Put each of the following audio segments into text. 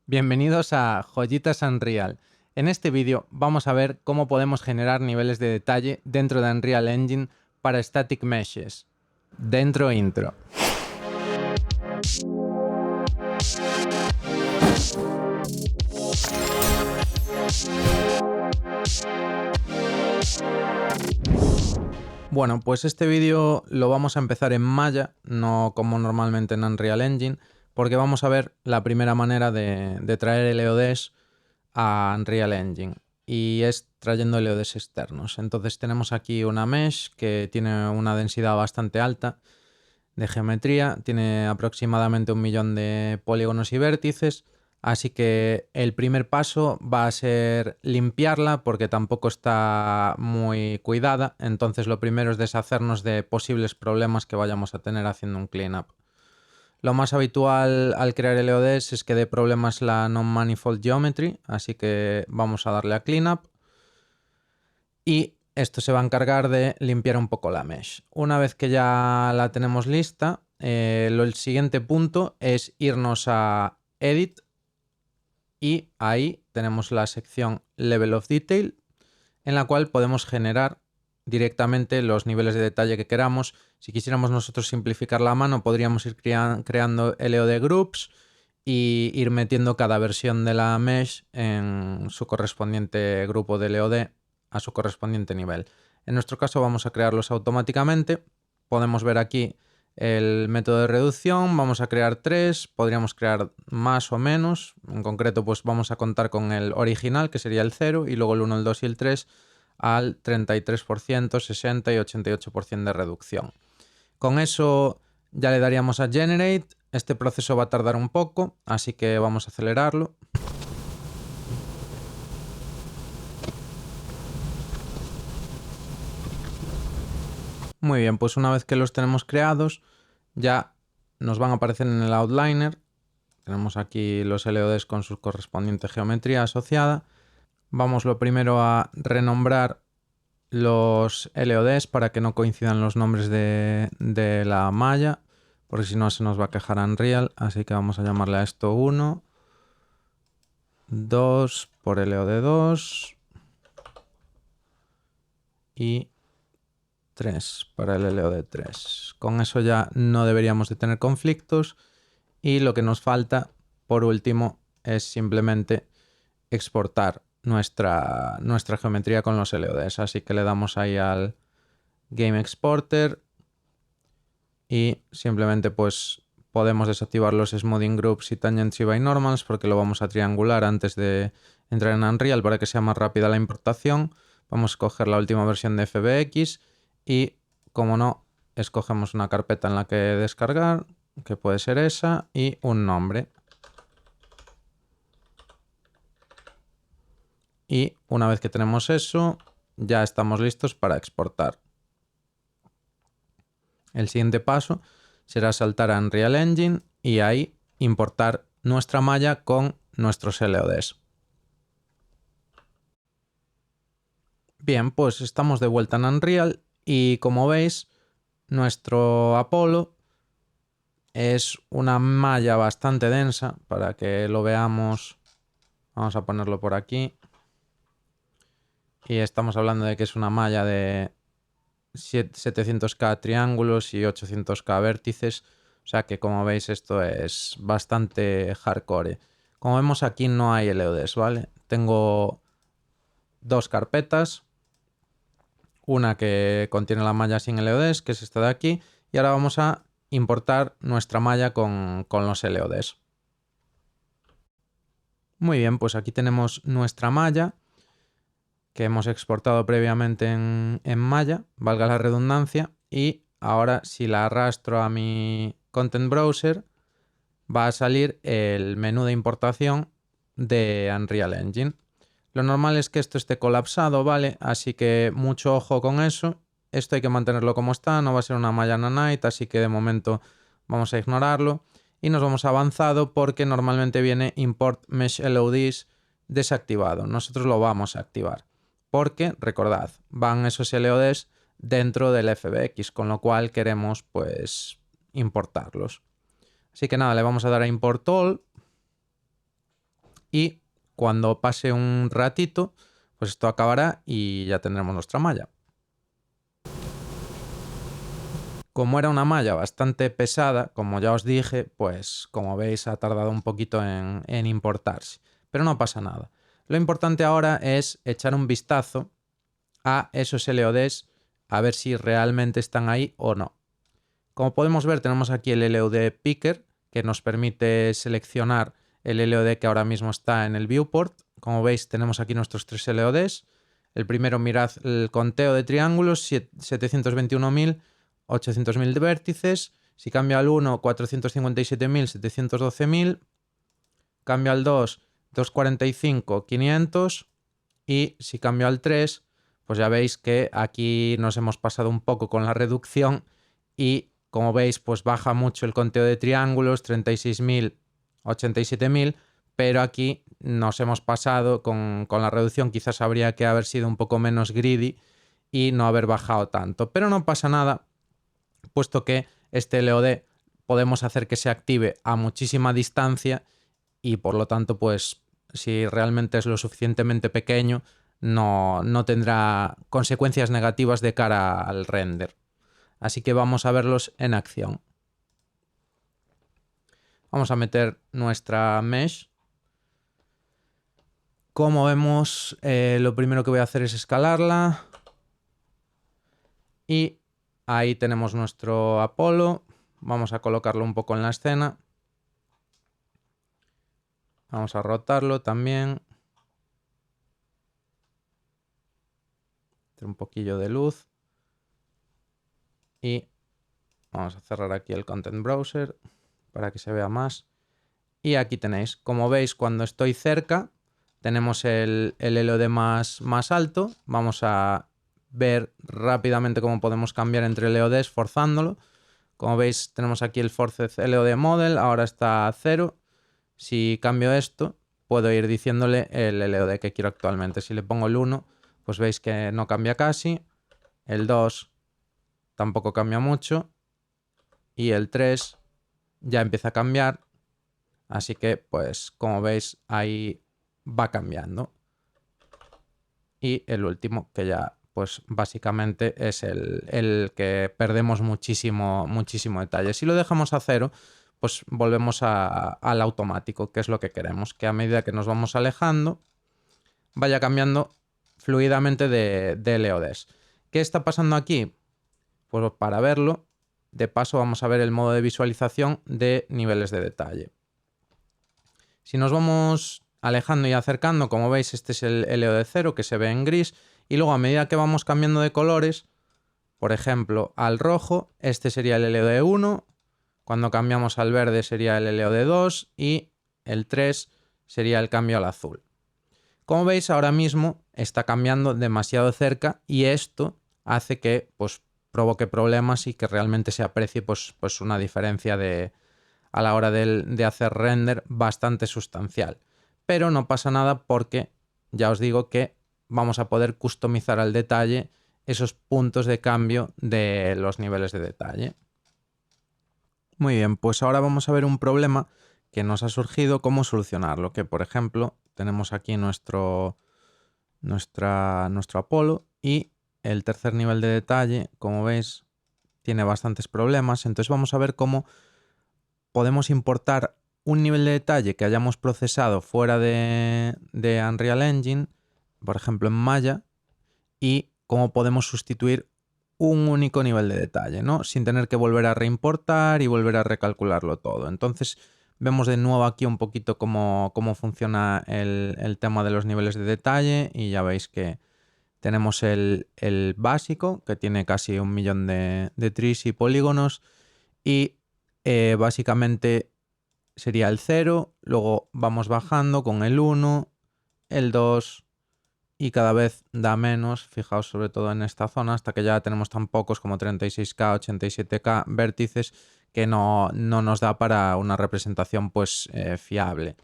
Bienvenidos a Joyitas Unreal. En este vídeo vamos a ver cómo podemos generar niveles de detalle dentro de Unreal Engine para Static Meshes. Dentro intro. Bueno, pues este vídeo lo vamos a empezar en Maya, no como normalmente en Unreal Engine, porque vamos a ver la primera manera de traer LODs a Unreal Engine, y es trayendo LODs externos. Entonces tenemos aquí una mesh que tiene una densidad bastante alta de geometría, tiene aproximadamente 1.000.000 de polígonos y vértices. Así que el primer paso va a ser limpiarla porque tampoco está muy cuidada. Entonces lo primero es deshacernos de posibles problemas que vayamos a tener haciendo un cleanup. Lo más habitual al crear LODs es que dé problemas la non-manifold geometry, así que vamos a darle a cleanup. Y esto se va a encargar de limpiar un poco la mesh. Una vez que ya la tenemos lista, el siguiente punto es irnos a Edit. Y ahí tenemos la sección Level of Detail, en la cual podemos generar directamente los niveles de detalle que queramos. Si quisiéramos nosotros simplificar la mano, podríamos ir creando LOD groups y ir metiendo cada versión de la mesh en su correspondiente grupo de LOD a su correspondiente nivel. En nuestro caso vamos a crearlos automáticamente. Podemos ver aquí el método de reducción, vamos a crear 3, podríamos crear más o menos. En concreto, pues vamos a contar con el original, que sería el 0, y luego el 1, el 2 y el 3 al 33%, 60% y 88% de reducción. Con eso ya le daríamos a Generate. Este proceso va a tardar un poco, así que vamos a acelerarlo. Muy bien, pues una vez que los tenemos creados, ya nos van a aparecer en el outliner. Tenemos aquí los LODs con su correspondiente geometría asociada. Vamos lo primero a renombrar los LODs para que no coincidan los nombres de la malla, porque si no se nos va a quejar Unreal. Así que vamos a llamarle a esto 1, 2 por LOD 2 y 3 para el LOD 3. Con eso ya no deberíamos de tener conflictos. Y lo que nos falta, por último, es simplemente exportar nuestra geometría con los LODs. Así que le damos ahí al Game Exporter y simplemente pues podemos desactivar los Smoothing Groups y Tangents y Binormals porque lo vamos a triangular antes de entrar en Unreal para que sea más rápida la importación. Vamos a escoger la última versión de FBX y, como no, escogemos una carpeta en la que descargar, que puede ser esa, y un nombre. Y una vez que tenemos eso, ya estamos listos para exportar. El siguiente paso será saltar a Unreal Engine y ahí importar nuestra malla con nuestros LODs. Bien, pues estamos de vuelta en Unreal y, como veis, nuestro Apollo es una malla bastante densa. Para que lo veamos, vamos a ponerlo por aquí. Y estamos hablando de que es una malla de 700k triángulos y 800k vértices. O sea que, como veis, esto es bastante hardcore. Como vemos, aquí no hay LODs, ¿vale? Tengo dos carpetas. Una que contiene la malla sin LODs, que es esta de aquí. Y ahora vamos a importar nuestra malla con los LODs. Muy bien, pues aquí tenemos nuestra malla que hemos exportado previamente en malla, valga la redundancia. Y ahora, si la arrastro a mi Content Browser, va a salir el menú de importación de Unreal Engine. Lo normal es que esto esté colapsado, ¿vale? Así que mucho ojo con eso. Esto hay que mantenerlo como está, no va a ser una malla Nanite, así que de momento vamos a ignorarlo. Y nos vamos a avanzado porque normalmente viene Import Mesh LODs desactivado. Nosotros lo vamos a activar porque, recordad, van esos LODs dentro del FBX, con lo cual queremos pues importarlos. Así que nada, le vamos a dar a Import All. y cuando pase un ratito, pues esto acabará y ya tendremos nuestra malla. Como era una malla bastante pesada, como ya os dije, pues como veis ha tardado un poquito en importarse, pero no pasa nada. Lo importante ahora es echar un vistazo a esos LODs a ver si realmente están ahí o no. Como podemos ver, tenemos aquí el LOD Picker que nos permite seleccionar el LOD que ahora mismo está en el viewport. Como veis, tenemos aquí nuestros 3 LODs. El primero, mirad el conteo de triángulos, 721.000, 800.000 de vértices. Si cambio al 1, 457.000, 712.000. Cambio al 2, 245, 500. Y si cambio al 3, pues ya veis que aquí nos hemos pasado un poco con la reducción y como veis pues baja mucho el conteo de triángulos, 36.000, 87.000, pero aquí nos hemos pasado con la reducción, quizás habría que haber sido un poco menos greedy y no haber bajado tanto, pero no pasa nada, puesto que este LOD podemos hacer que se active a muchísima distancia y por lo tanto pues si realmente es lo suficientemente pequeño no tendrá consecuencias negativas de cara al render. Así que vamos a verlos en acción. Vamos a meter nuestra mesh. Como vemos, lo primero que voy a hacer es escalarla. Y ahí tenemos nuestro Apolo. Vamos a colocarlo un poco en la escena. Vamos a rotarlo también. Un poquillo de luz. Y vamos a cerrar aquí el Content Browser para que se vea más. Y aquí tenéis, como veis, cuando estoy cerca, tenemos el LOD más alto. Vamos a ver rápidamente cómo podemos cambiar entre LODs forzándolo. Como veis, tenemos aquí el Forced LOD Model, ahora está a 0. Si cambio esto, puedo ir diciéndole el LOD que quiero actualmente. Si le pongo el 1, pues veis que no cambia casi. El 2 tampoco cambia mucho. Y el 3 ya empieza a cambiar. Así que, pues, como veis, ahí va cambiando. Y el último, que ya, pues, básicamente es el que perdemos muchísimo detalle. Si lo dejamos a 0, pues volvemos al automático, que es lo que queremos. Que a medida que nos vamos alejando, vaya cambiando fluidamente de LODs. ¿Qué está pasando aquí? Pues para verlo, de paso vamos a ver el modo de visualización de niveles de detalle. Si nos vamos alejando y acercando, como veis, este es el LOD 0 que se ve en gris. Y luego a medida que vamos cambiando de colores, por ejemplo, al rojo, este sería el LOD 1. Cuando cambiamos al verde sería el LOD 2 y el 3 sería el cambio al azul. Como veis, ahora mismo está cambiando demasiado cerca y esto hace que pues, provoque problemas y que realmente se aprecie pues una diferencia a la hora de hacer render bastante sustancial. Pero no pasa nada porque ya os digo que vamos a poder customizar al detalle esos puntos de cambio de los niveles de detalle. Muy bien, pues ahora vamos a ver un problema que nos ha surgido, cómo solucionarlo. Que por ejemplo tenemos aquí nuestro Apolo y el tercer nivel de detalle, como veis, tiene bastantes problemas. Entonces vamos a ver cómo podemos importar un nivel de detalle que hayamos procesado fuera de Unreal Engine, por ejemplo en Maya, y cómo podemos sustituir un único nivel de detalle, ¿no? Sin tener que volver a reimportar y volver a recalcularlo todo. Entonces vemos de nuevo aquí un poquito cómo funciona el tema de los niveles de detalle y ya veis que tenemos el básico, que tiene casi 1.000.000 de trees y polígonos, y básicamente sería el 0, luego vamos bajando con el 1, el 2 y cada vez da menos, fijaos sobre todo en esta zona, hasta que ya tenemos tan pocos como 36K, 87K vértices que no nos da para una representación pues fiable.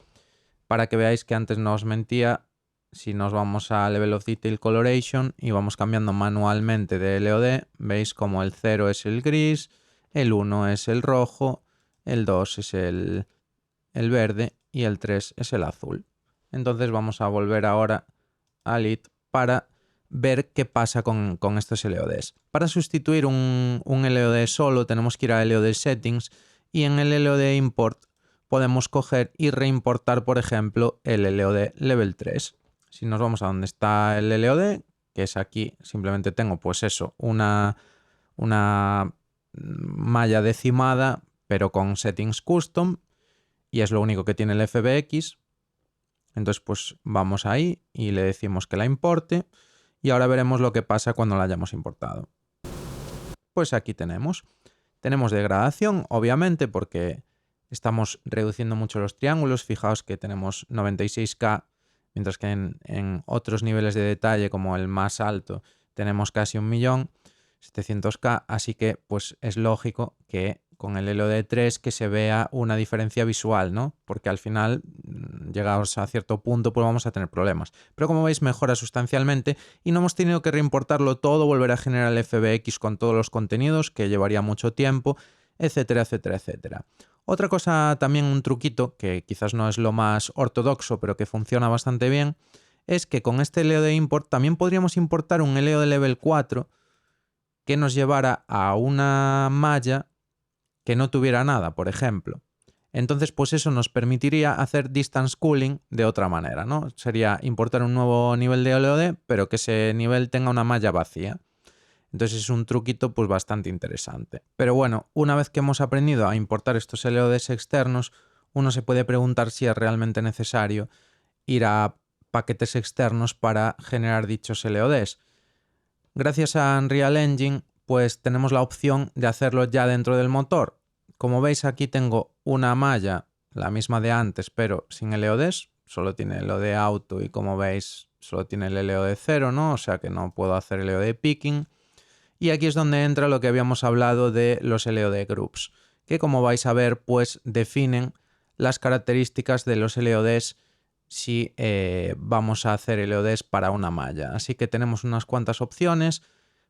Para que veáis que antes no os mentía, si nos vamos a Level of Detail Coloration y vamos cambiando manualmente de LOD, veis como el 0 es el gris, el 1 es el rojo, el 2 es el verde y el 3 es el azul. Entonces vamos a volver ahora al it para ver qué pasa con estos LODs. Para sustituir un LOD solo tenemos que ir a LOD Settings y en el LOD Import podemos coger y reimportar, por ejemplo, el LOD Level 3. Si nos vamos a donde está el LOD, que es aquí, simplemente tengo pues eso, una malla decimada, pero con settings custom, y es lo único que tiene el FBX. Entonces pues vamos ahí y le decimos que la importe, y ahora veremos lo que pasa cuando la hayamos importado. Pues aquí tenemos degradación, obviamente, porque estamos reduciendo mucho los triángulos. Fijaos que tenemos 96K, mientras que en otros niveles de detalle, como el más alto, tenemos casi 1.700.000, así que pues es lógico que con el LOD 3 que se vea una diferencia visual, ¿no? Porque al final, llegados a cierto punto, pues vamos a tener problemas. Pero como veis, mejora sustancialmente y no hemos tenido que reimportarlo todo, volver a generar el FBX con todos los contenidos, que llevaría mucho tiempo, etcétera, etcétera, etcétera. Otra cosa, también un truquito, que quizás no es lo más ortodoxo, pero que funciona bastante bien, es que con este LOD import también podríamos importar un LOD level 4 que nos llevara a una malla que no tuviera nada, por ejemplo. Entonces, pues eso nos permitiría hacer distance cooling de otra manera, ¿no? Sería importar un nuevo nivel de LOD, pero que ese nivel tenga una malla vacía. Entonces es un truquito pues bastante interesante. Pero bueno, una vez que hemos aprendido a importar estos LODs externos, uno se puede preguntar si es realmente necesario ir a paquetes externos para generar dichos LODs. Gracias a Unreal Engine, pues tenemos la opción de hacerlo ya dentro del motor. Como veis, aquí tengo una malla, la misma de antes, pero sin LODs. Solo tiene el LOD auto y, como veis, solo tiene el LOD 0, ¿no? O sea que no puedo hacer LOD picking. Y aquí es donde entra lo que habíamos hablado de los LOD groups, que, como vais a ver, pues definen las características de los LODs si vamos a hacer LODs para una malla. Así que tenemos unas cuantas opciones.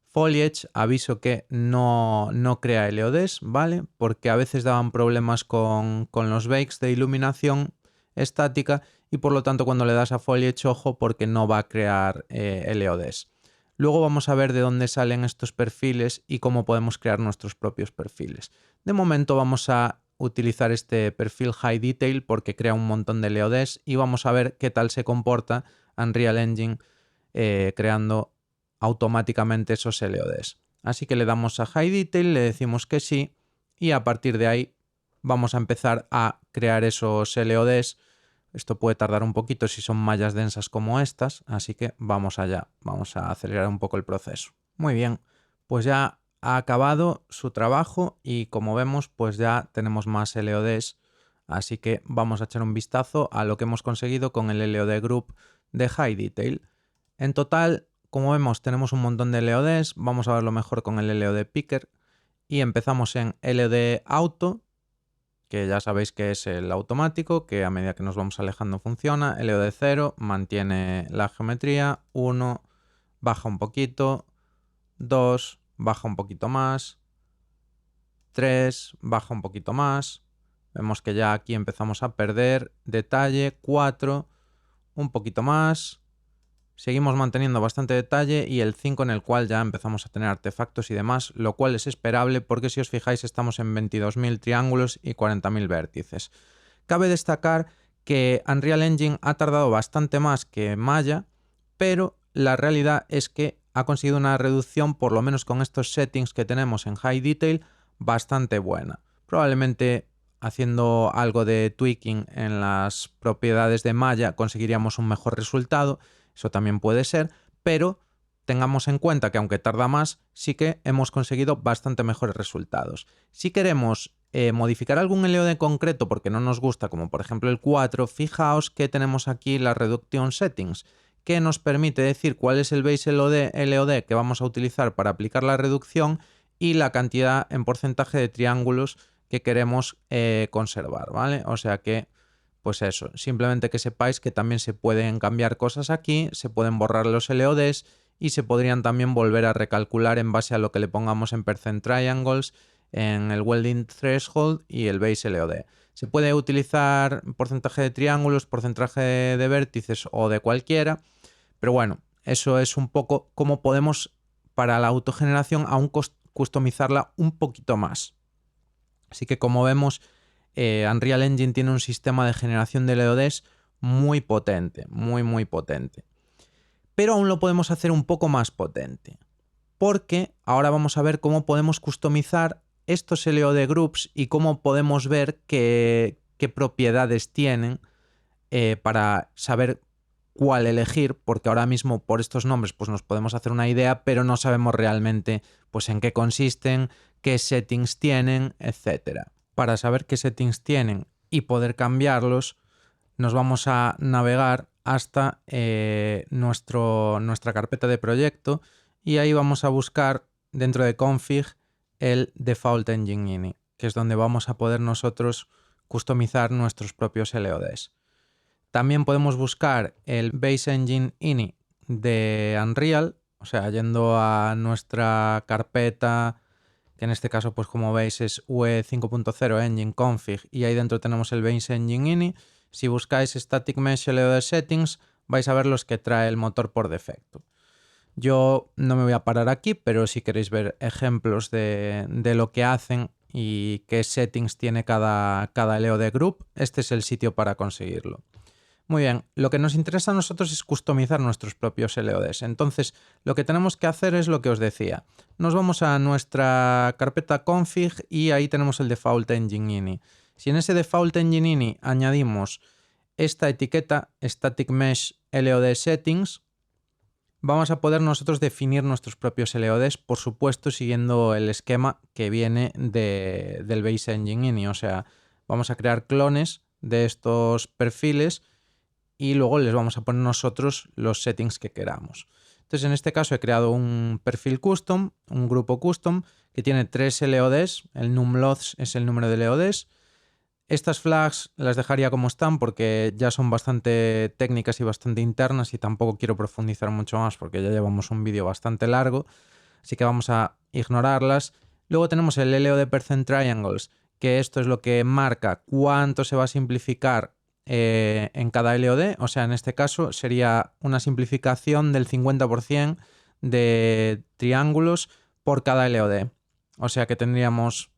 Foliage, aviso que no crea LODs, ¿vale? Porque a veces daban problemas con los bakes de iluminación estática y por lo tanto cuando le das a Foliage, ojo, porque no va a crear LODs. Luego vamos a ver de dónde salen estos perfiles y cómo podemos crear nuestros propios perfiles. De momento vamos a utilizar este perfil High Detail porque crea un montón de LODs y vamos a ver qué tal se comporta Unreal Engine creando automáticamente esos LODs. Así que le damos a High Detail, le decimos que sí y a partir de ahí vamos a empezar a crear esos LODs. Esto puede tardar un poquito si son mallas densas como estas, así que vamos allá, vamos a acelerar un poco el proceso. Muy bien, pues ya ha acabado su trabajo y, como vemos, pues ya tenemos más LODs, así que vamos a echar un vistazo a lo que hemos conseguido con el LOD Group de High Detail. En total, como vemos, tenemos un montón de LODs, vamos a verlo mejor con el LOD Picker y empezamos en LOD Auto, que ya sabéis que es el automático, que a medida que nos vamos alejando funciona. LOD 0 mantiene la geometría, 1 baja un poquito, 2 baja un poquito más, 3 baja un poquito más. Vemos que ya aquí empezamos a perder detalle, 4 un poquito más. Seguimos manteniendo bastante detalle y el 5 en el cual ya empezamos a tener artefactos y demás, lo cual es esperable porque, si os fijáis, estamos en 22.000 triángulos y 40.000 vértices. Cabe destacar que Unreal Engine ha tardado bastante más que Maya, pero la realidad es que ha conseguido una reducción, por lo menos con estos settings que tenemos en High Detail, bastante buena. Probablemente haciendo algo de tweaking en las propiedades de Maya conseguiríamos un mejor resultado. Eso también puede ser, pero tengamos en cuenta que, aunque tarda más, sí que hemos conseguido bastante mejores resultados. Si queremos modificar algún LOD concreto porque no nos gusta, como por ejemplo el 4, fijaos que tenemos aquí la Reduction Settings, que nos permite decir cuál es el base LOD que vamos a utilizar para aplicar la reducción y la cantidad en porcentaje de triángulos que queremos conservar, ¿vale? O sea que, pues eso, simplemente que sepáis que también se pueden cambiar cosas aquí, se pueden borrar los LODs y se podrían también volver a recalcular en base a lo que le pongamos en percent triangles, en el welding threshold y el base LOD. Se puede utilizar porcentaje de triángulos, porcentaje de vértices o de cualquiera, pero bueno, eso es un poco cómo podemos para la autogeneración aún customizarla un poquito más. Así que como vemos, Unreal Engine tiene un sistema de generación de LODs muy potente, muy potente. Pero aún lo podemos hacer un poco más potente, porque ahora vamos a ver cómo podemos customizar estos LOD groups y cómo podemos ver qué propiedades tienen para saber cuál elegir, porque ahora mismo por estos nombres pues nos podemos hacer una idea, pero no sabemos realmente pues en qué consisten, qué settings tienen, etc. Para saber qué settings tienen y poder cambiarlos, nos vamos a navegar hasta nuestra carpeta de proyecto y ahí vamos a buscar dentro de config el default engine ini, que es donde vamos a poder nosotros customizar nuestros propios LODs. También podemos buscar el base engine ini de Unreal, o sea, yendo a nuestra carpeta, que en este caso, pues como veis, es UE 5.0 Engine Config, y ahí dentro tenemos el base engine ini. Si buscáis Static Mesh LOD Settings, vais a ver los que trae el motor por defecto. Yo no me voy a parar aquí, pero si queréis ver ejemplos de lo que hacen y qué settings tiene cada LOD Group, este es el sitio para conseguirlo. Muy bien, lo que nos interesa a nosotros es customizar nuestros propios LODs. Entonces, lo que tenemos que hacer es lo que os decía. Nos vamos a nuestra carpeta config y ahí tenemos el default engine ini. Si en ese default engine ini añadimos esta etiqueta Static Mesh LOD Settings, vamos a poder nosotros definir nuestros propios LODs, por supuesto siguiendo el esquema que viene del base engine ini. O sea, vamos a crear clones de estos perfiles y luego les vamos a poner nosotros los settings que queramos. Entonces, en este caso he creado un perfil custom, un grupo custom, que tiene 3 LODs. El numLODs es el número de LODs. Estas flags las dejaría como están porque ya son bastante técnicas y bastante internas y tampoco quiero profundizar mucho más porque ya llevamos un vídeo bastante largo. Así que vamos a ignorarlas. Luego tenemos el LOD percent triangles, que esto es lo que marca cuánto se va a simplificar en cada LOD. O sea, en este caso sería una simplificación del 50% de triángulos por cada LOD. O sea que tendríamos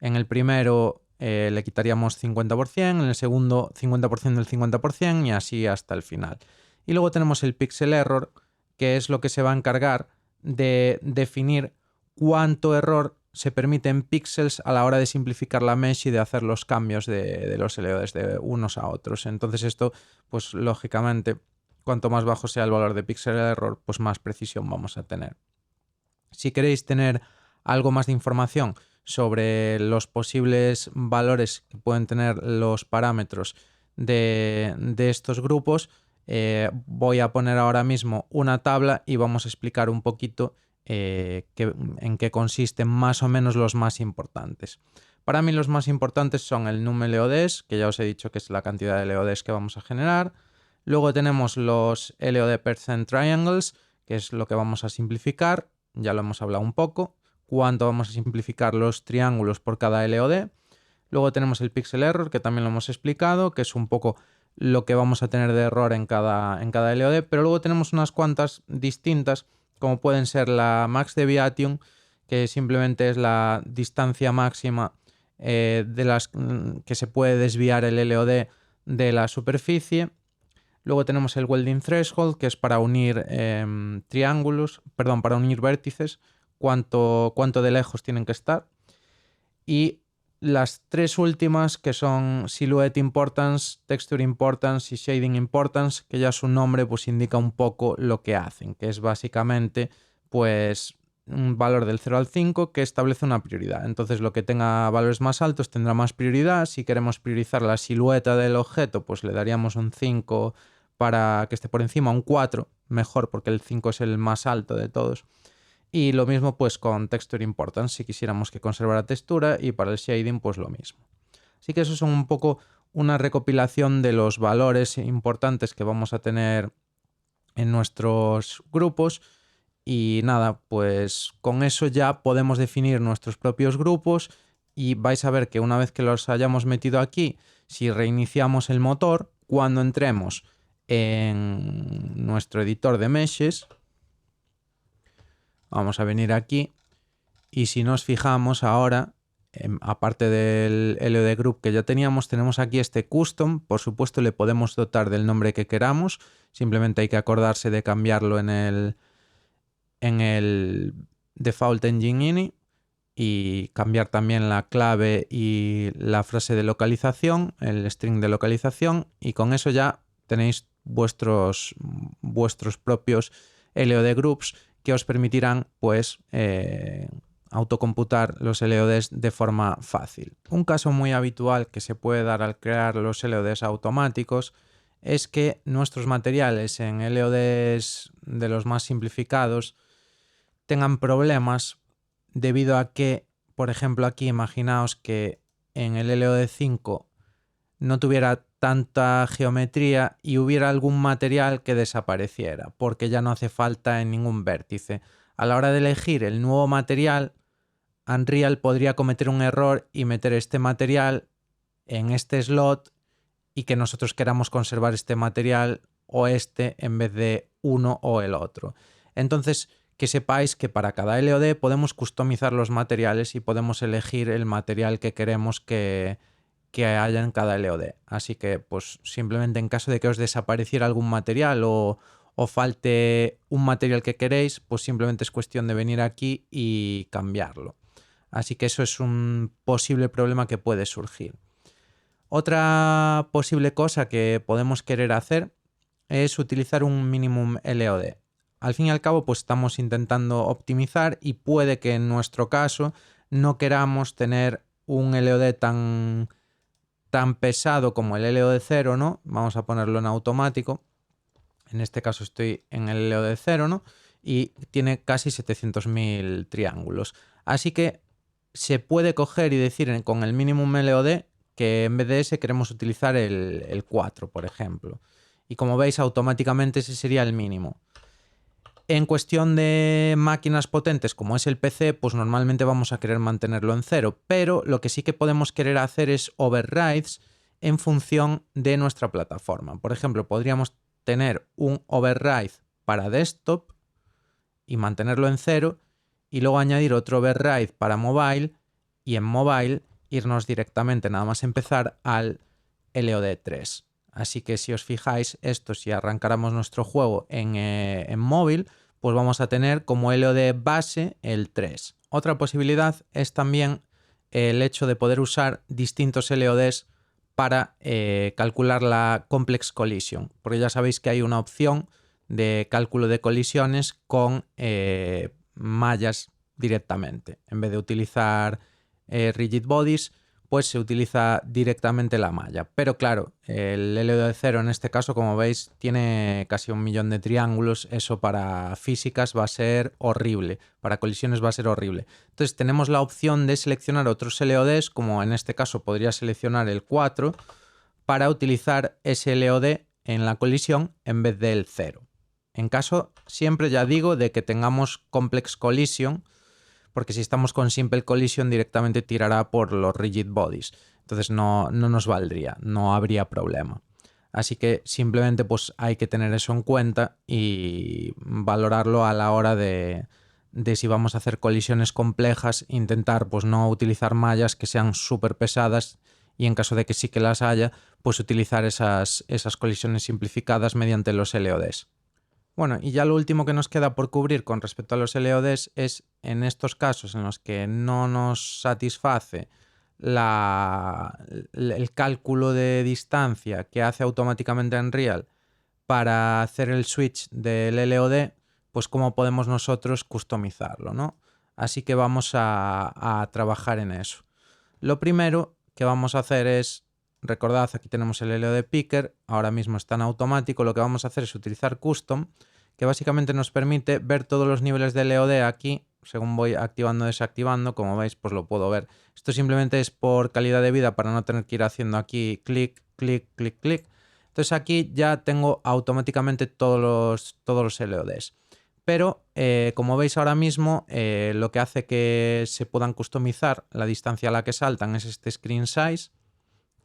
en el primero le quitaríamos 50%, en el segundo 50% del 50% y así hasta el final. Y luego tenemos el pixel error, que es lo que se va a encargar de definir cuánto error se permite en píxeles a la hora de simplificar la mesh y de hacer los cambios de los LODs de unos a otros. Entonces esto, pues lógicamente, cuanto más bajo sea el valor de pixel error, pues más precisión vamos a tener. Si queréis tener algo más de información sobre los posibles valores que pueden tener los parámetros de estos grupos, voy a poner ahora mismo una tabla y vamos a explicar un poquito en qué consisten más o menos los más importantes. Para mí los más importantes son el num LODs, que ya os he dicho que es la cantidad de LODs que vamos a generar. Luego tenemos los LOD percent triangles, que es lo que vamos a simplificar, ya lo hemos hablado un poco. Cuánto vamos a simplificar los triángulos por cada LOD. Luego tenemos el pixel error, que también lo hemos explicado, que es un poco lo que vamos a tener de error en cada LOD, pero luego tenemos unas cuantas distintas, como pueden ser la max deviation, que simplemente es la distancia máxima de las que se puede desviar el LOD de la superficie. Luego tenemos el welding threshold, que es para unir para unir vértices, cuánto de lejos tienen que estar. Y las tres últimas, que son Silhouette Importance, Texture Importance y Shading Importance, que ya su nombre pues indica un poco lo que hacen, que es básicamente pues un valor del 0 al 5 que establece una prioridad. Entonces lo que tenga valores más altos tendrá más prioridad. Si queremos priorizar la silueta del objeto, pues le daríamos un 5 para que esté por encima, un 4, mejor porque el 5 es el más alto de todos. Y lo mismo pues con Texture Importance, si quisiéramos que conservara textura, y para el Shading pues lo mismo. Así que eso son un poco una recopilación de los valores importantes que vamos a tener en nuestros grupos. Y nada, pues con eso ya podemos definir nuestros propios grupos y vais a ver que una vez que los hayamos metido aquí, si reiniciamos el motor, cuando entremos en nuestro editor de meshes, vamos a venir aquí y si nos fijamos ahora, aparte del LOD Group que ya teníamos, tenemos aquí este custom. Por supuesto le podemos dotar del nombre que queramos, simplemente hay que acordarse de cambiarlo en el default engine ini y cambiar también la clave y la frase de localización, el string de localización, y con eso ya tenéis vuestros propios LOD groups que os permitirán pues autocomputar los LODs de forma fácil. Un caso muy habitual que se puede dar al crear los LODs automáticos es que nuestros materiales en LODs de los más simplificados tengan problemas debido a que, por ejemplo, aquí imaginaos que en el LOD 5 no tuviera tanta geometría y hubiera algún material que desapareciera porque ya no hace falta en ningún vértice. A la hora de elegir el nuevo material, Unreal podría cometer un error y meter este material en este slot y que nosotros queramos conservar este material o este en vez de uno o el otro. Entonces, que sepáis que para cada LOD podemos customizar los materiales y podemos elegir el material que queremos que haya en cada LOD. Así que, pues simplemente en caso de que os desapareciera algún material o falte un material que queréis, pues simplemente es cuestión de venir aquí y cambiarlo. Así que eso es un posible problema que puede surgir. Otra posible cosa que podemos querer hacer es utilizar un minimum LOD. Al fin y al cabo, pues estamos intentando optimizar y puede que en nuestro caso no queramos tener un LOD tan pesado como el LOD 0, ¿no? Vamos a ponerlo en automático. En este caso estoy en el LOD 0, ¿no? Y tiene casi 700.000 triángulos. Así que se puede coger y decir con el minimum LOD que en vez de ese queremos utilizar el 4, por ejemplo. Y como veis, automáticamente ese sería el mínimo. En cuestión de máquinas potentes como es el PC, pues normalmente vamos a querer mantenerlo en 0, pero lo que sí que podemos querer hacer es overrides en función de nuestra plataforma. Por ejemplo, podríamos tener un override para desktop y mantenerlo en 0 y luego añadir otro override para mobile y en mobile irnos directamente, nada más empezar, al LOD 3. Así que si os fijáis, esto si arrancáramos nuestro juego en móvil, pues vamos a tener como LOD base el 3. Otra posibilidad es también el hecho de poder usar distintos LODs para calcular la complex collision, porque ya sabéis que hay una opción de cálculo de colisiones con mallas directamente. En vez de utilizar rigid bodies, pues se utiliza directamente la malla. Pero claro, el LOD 0 en este caso, como veis, tiene casi 1 millón de triángulos. Eso para físicas va a ser horrible, para colisiones va a ser horrible. Entonces tenemos la opción de seleccionar otros LODs, como en este caso podría seleccionar el 4, para utilizar ese LOD en la colisión en vez del 0. En caso, siempre ya digo, de que tengamos complex collision, porque si estamos con simple collision directamente tirará por los rigid bodies. Entonces no nos valdría, no habría problema. Así que simplemente pues hay que tener eso en cuenta y valorarlo a la hora de si vamos a hacer colisiones complejas, intentar pues no utilizar mallas que sean súper pesadas y en caso de que sí que las haya, pues utilizar esas colisiones simplificadas mediante los LODs. Bueno, y ya lo último que nos queda por cubrir con respecto a los LODs es en estos casos en los que no nos satisface el cálculo de distancia que hace automáticamente Unreal para hacer el switch del LOD, pues cómo podemos nosotros customizarlo, ¿no? Así que vamos a trabajar en eso. Lo primero que vamos a hacer es, recordad, aquí tenemos el LOD Picker, ahora mismo está en automático. Lo que vamos a hacer es utilizar Custom, que básicamente nos permite ver todos los niveles de LOD aquí, según voy activando o desactivando. Como veis, pues lo puedo ver. Esto simplemente es por calidad de vida, para no tener que ir haciendo aquí clic, clic, clic, clic. Entonces aquí ya tengo automáticamente todos los LODs. pero como veis ahora mismo, lo que hace que se puedan customizar la distancia a la que saltan es este screen size,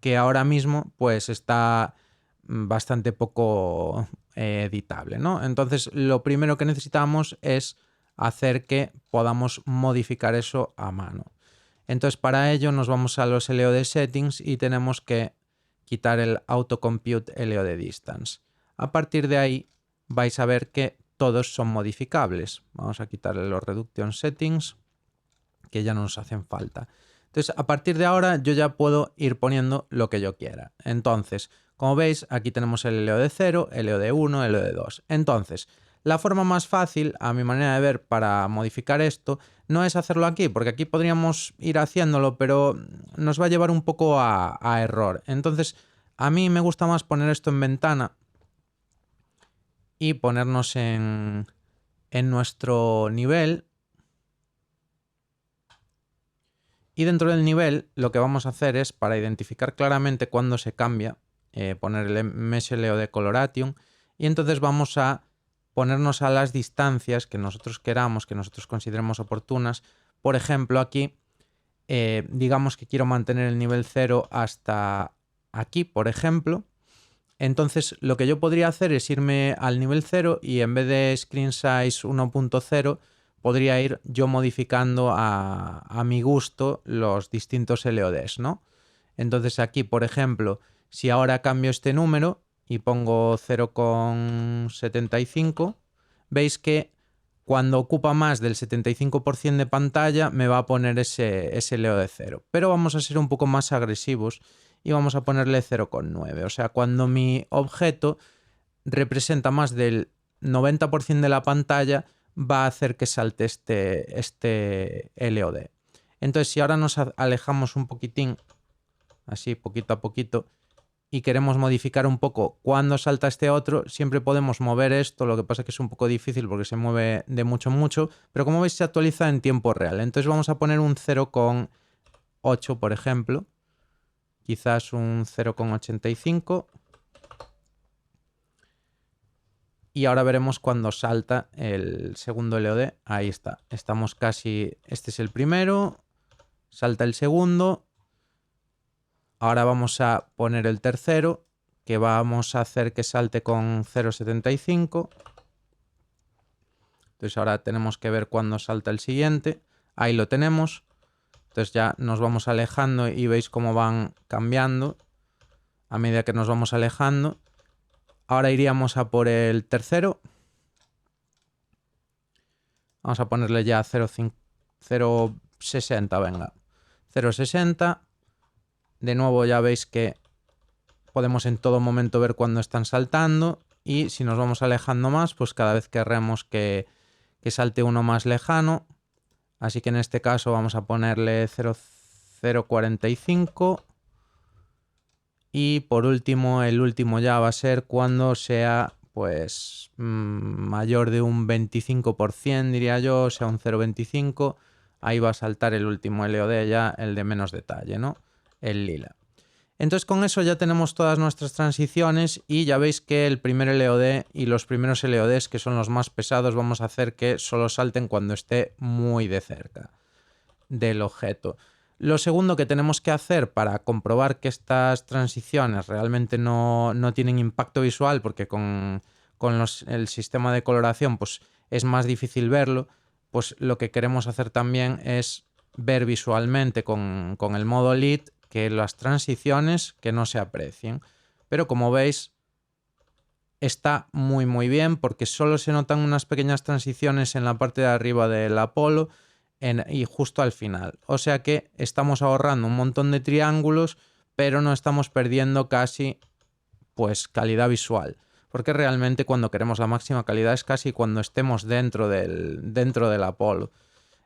que ahora mismo pues está bastante poco editable, ¿no? Entonces lo primero que necesitamos es hacer que podamos modificar eso a mano. Entonces para ello nos vamos a los LOD settings y tenemos que quitar el auto compute LOD distance. A partir de ahí vais a ver que todos son modificables. Vamos a quitarle los reduction settings que ya no nos hacen falta. Entonces, a partir de ahora yo ya puedo ir poniendo lo que yo quiera. Entonces, como veis, aquí tenemos el LOD 0, LOD 1, LOD 2. Entonces, la forma más fácil, a mi manera de ver, para modificar esto, no es hacerlo aquí, porque aquí podríamos ir haciéndolo, pero nos va a llevar un poco a error. Entonces, a mí me gusta más poner esto en ventana y ponernos en nuestro nivel. Y dentro del nivel lo que vamos a hacer es, para identificar claramente cuándo se cambia, poner el Mesh LOD Coloration, y entonces vamos a ponernos a las distancias que nosotros queramos, que nosotros consideremos oportunas. Por ejemplo, aquí, digamos que quiero mantener el nivel 0 hasta aquí, por ejemplo. Entonces lo que yo podría hacer es irme al nivel 0 y en vez de screen size 1.0 podría ir yo modificando a mi gusto los distintos LODs, ¿no? Entonces aquí, por ejemplo, si ahora cambio este número y pongo 0,75, veis que cuando ocupa más del 75% de pantalla me va a poner ese LOD 0. Pero vamos a ser un poco más agresivos y vamos a ponerle 0,9. O sea, cuando mi objeto representa más del 90% de la pantalla, va a hacer que salte este LOD. Entonces, si ahora nos alejamos un poquitín, así poquito a poquito, y queremos modificar un poco cuando salta este otro, siempre podemos mover esto. Lo que pasa es que es un poco difícil porque se mueve de mucho en mucho, pero como veis se actualiza en tiempo real. Entonces vamos a poner un 0,8, por ejemplo, quizás un 0,85. Y ahora veremos cuando salta el segundo LOD. Ahí está. Estamos casi... Este es el primero. Salta el segundo. Ahora vamos a poner el tercero, que vamos a hacer que salte con 0,75. Entonces ahora tenemos que ver cuándo salta el siguiente. Ahí lo tenemos. Entonces ya nos vamos alejando y veis cómo van cambiando a medida que nos vamos alejando. Ahora iríamos a por el tercero. Vamos a ponerle ya 0,60, venga. 0,60. De nuevo ya veis que podemos en todo momento ver cuándo están saltando. Y si nos vamos alejando más, pues cada vez querremos que salte uno más lejano. Así que en este caso vamos a ponerle 0,45. Y por último, el último ya va a ser cuando sea pues mayor de un 25%, diría yo, o sea un 0,25. Ahí va a saltar el último LOD ya, el de menos detalle, ¿no? El lila. Entonces con eso ya tenemos todas nuestras transiciones y ya veis que el primer LOD y los primeros LODs, que son los más pesados, vamos a hacer que solo salten cuando esté muy de cerca del objeto. Lo segundo que tenemos que hacer para comprobar que estas transiciones realmente no tienen impacto visual, porque con el sistema de coloración pues es más difícil verlo, pues lo que queremos hacer también es ver visualmente con el modo lit que las transiciones que no se aprecien. Pero como veis está muy bien porque solo se notan unas pequeñas transiciones en la parte de arriba del Apollo y justo al final. O sea que estamos ahorrando un montón de triángulos, pero no estamos perdiendo casi pues calidad visual. Porque realmente cuando queremos la máxima calidad es casi cuando estemos dentro del Apollo.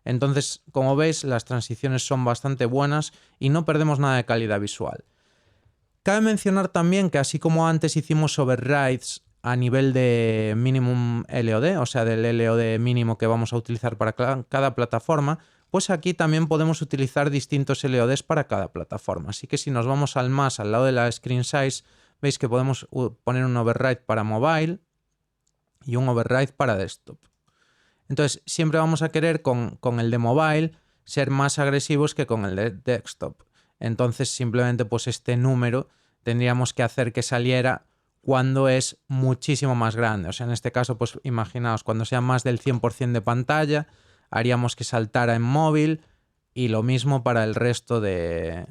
Entonces, como veis, las transiciones son bastante buenas y no perdemos nada de calidad visual. Cabe mencionar también que así como antes hicimos overrides a nivel de minimum LOD, o sea del LOD mínimo que vamos a utilizar para cada plataforma, pues aquí también podemos utilizar distintos LODs para cada plataforma. Así que si nos vamos al más al lado de la screen size, veis que podemos poner un override para mobile y un override para desktop. Entonces siempre vamos a querer con el de mobile ser más agresivos que con el de desktop. Entonces simplemente pues este número tendríamos que hacer que saliera cuando es muchísimo más grande. O sea, en este caso, pues imaginaos, cuando sea más del 100% de pantalla, haríamos que saltara en móvil, y lo mismo para el resto de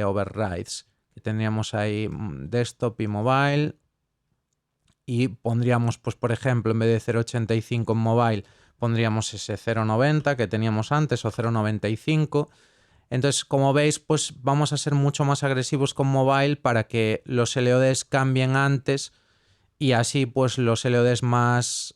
overrides. Tendríamos ahí desktop y mobile, y pondríamos, pues por ejemplo, en vez de 0.85 en mobile, pondríamos ese 0.90 que teníamos antes, o 0.95. Entonces, como veis, pues vamos a ser mucho más agresivos con mobile para que los LODs cambien antes, y así pues los LODs más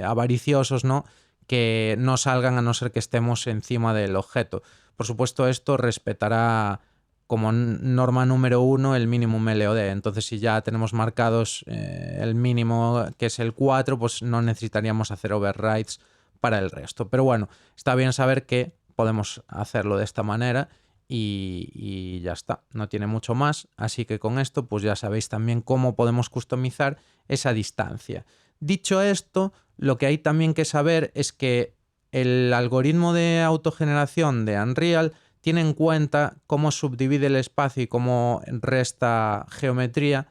avariciosos, ¿no?, que no salgan a no ser que estemos encima del objeto. Por supuesto, esto respetará como norma número 1 el mínimo LOD. Entonces, si ya tenemos marcados el mínimo, que es el 4, pues no necesitaríamos hacer overrides para el resto. Pero bueno, está bien saber que podemos hacerlo de esta manera y ya está, no tiene mucho más. Así que con esto pues ya sabéis también cómo podemos customizar esa distancia. Dicho esto, lo que hay también que saber es que el algoritmo de autogeneración de Unreal tiene en cuenta cómo subdivide el espacio y cómo resta geometría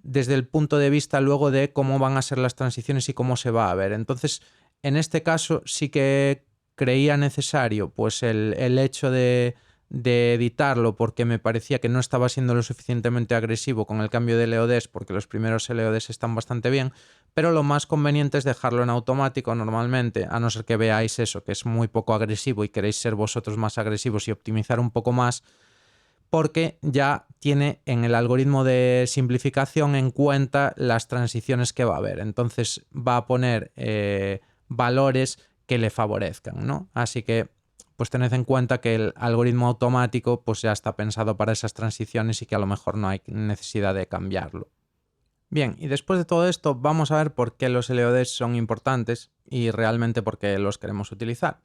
desde el punto de vista luego de cómo van a ser las transiciones y cómo se va a ver. Entonces, en este caso sí que creía necesario pues el hecho de editarlo, porque me parecía que no estaba siendo lo suficientemente agresivo con el cambio de LODs, porque los primeros LODs están bastante bien, pero lo más conveniente es dejarlo en automático normalmente, a no ser que veáis eso, que es muy poco agresivo y queréis ser vosotros más agresivos y optimizar un poco más, porque ya tiene en el algoritmo de simplificación en cuenta las transiciones que va a haber. Entonces va a poner valores que le favorezcan, ¿no? Así que pues tened en cuenta que el algoritmo automático pues ya está pensado para esas transiciones y que a lo mejor no hay necesidad de cambiarlo. Bien, y después de todo esto vamos a ver por qué los LODs son importantes y realmente por qué los queremos utilizar.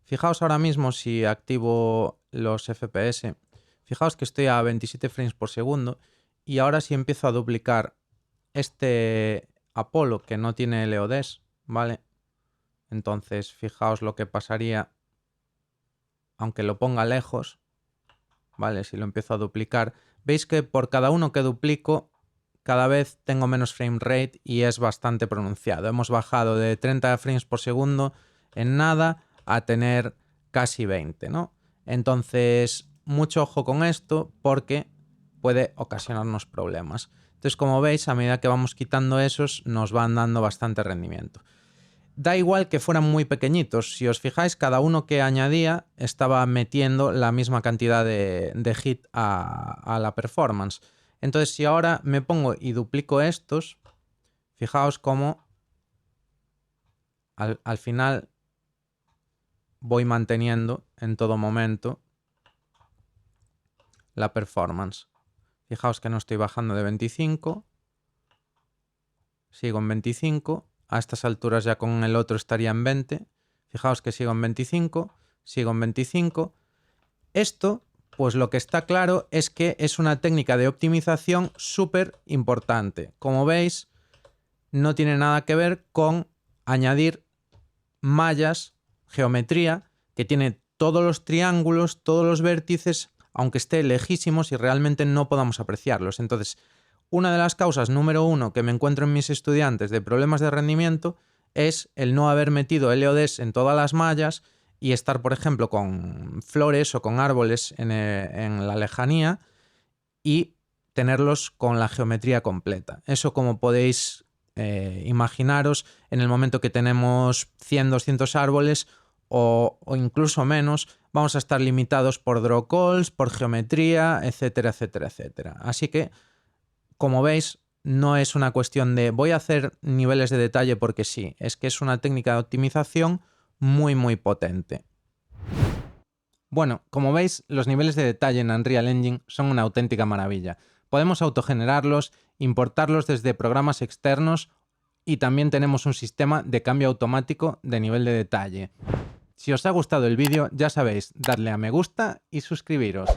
Fijaos ahora mismo, si activo los FPS, fijaos que estoy a 27 frames por segundo, y ahora si empiezo a duplicar este Apollo que no tiene LODs, ¿vale? Entonces fijaos lo que pasaría aunque lo ponga lejos, ¿vale? Si lo empiezo a duplicar, veis que por cada uno que duplico cada vez tengo menos frame rate y es bastante pronunciado. Hemos bajado de 30 frames por segundo en nada a tener casi 20, ¿no? Entonces, mucho ojo con esto porque puede ocasionarnos problemas. Entonces, como veis, a medida que vamos quitando esos, nos van dando bastante rendimiento. Da igual que fueran muy pequeñitos. Si os fijáis, cada uno que añadía estaba metiendo la misma cantidad de hit a la performance. Entonces, si ahora me pongo y duplico estos, fijaos cómo al final voy manteniendo en todo momento la performance. Fijaos que no estoy bajando de 25, sigo en 25, a estas alturas ya con el otro estaría en 20. Fijaos que sigo en 25, sigo en 25. Esto, pues lo que está claro es que es una técnica de optimización súper importante. Como veis, no tiene nada que ver con añadir mallas, geometría, que tiene todos los triángulos, todos los vértices, aunque esté lejísimos y realmente no podamos apreciarlos. Entonces, una de las causas número 1 que me encuentro en mis estudiantes de problemas de rendimiento es el no haber metido LODs en todas las mallas y estar, por ejemplo, con flores o con árboles en la lejanía y tenerlos con la geometría completa. Eso, como podéis imaginaros, en el momento que tenemos 100, 200 árboles o incluso menos, vamos a estar limitados por draw calls, por geometría, etcétera, etcétera, etcétera. Así que, como veis, no es una cuestión de voy a hacer niveles de detalle porque sí, es que es una técnica de optimización muy, muy potente. Bueno, como veis, los niveles de detalle en Unreal Engine son una auténtica maravilla. Podemos autogenerarlos, importarlos desde programas externos y también tenemos un sistema de cambio automático de nivel de detalle. Si os ha gustado el vídeo, ya sabéis, darle a me gusta y suscribiros.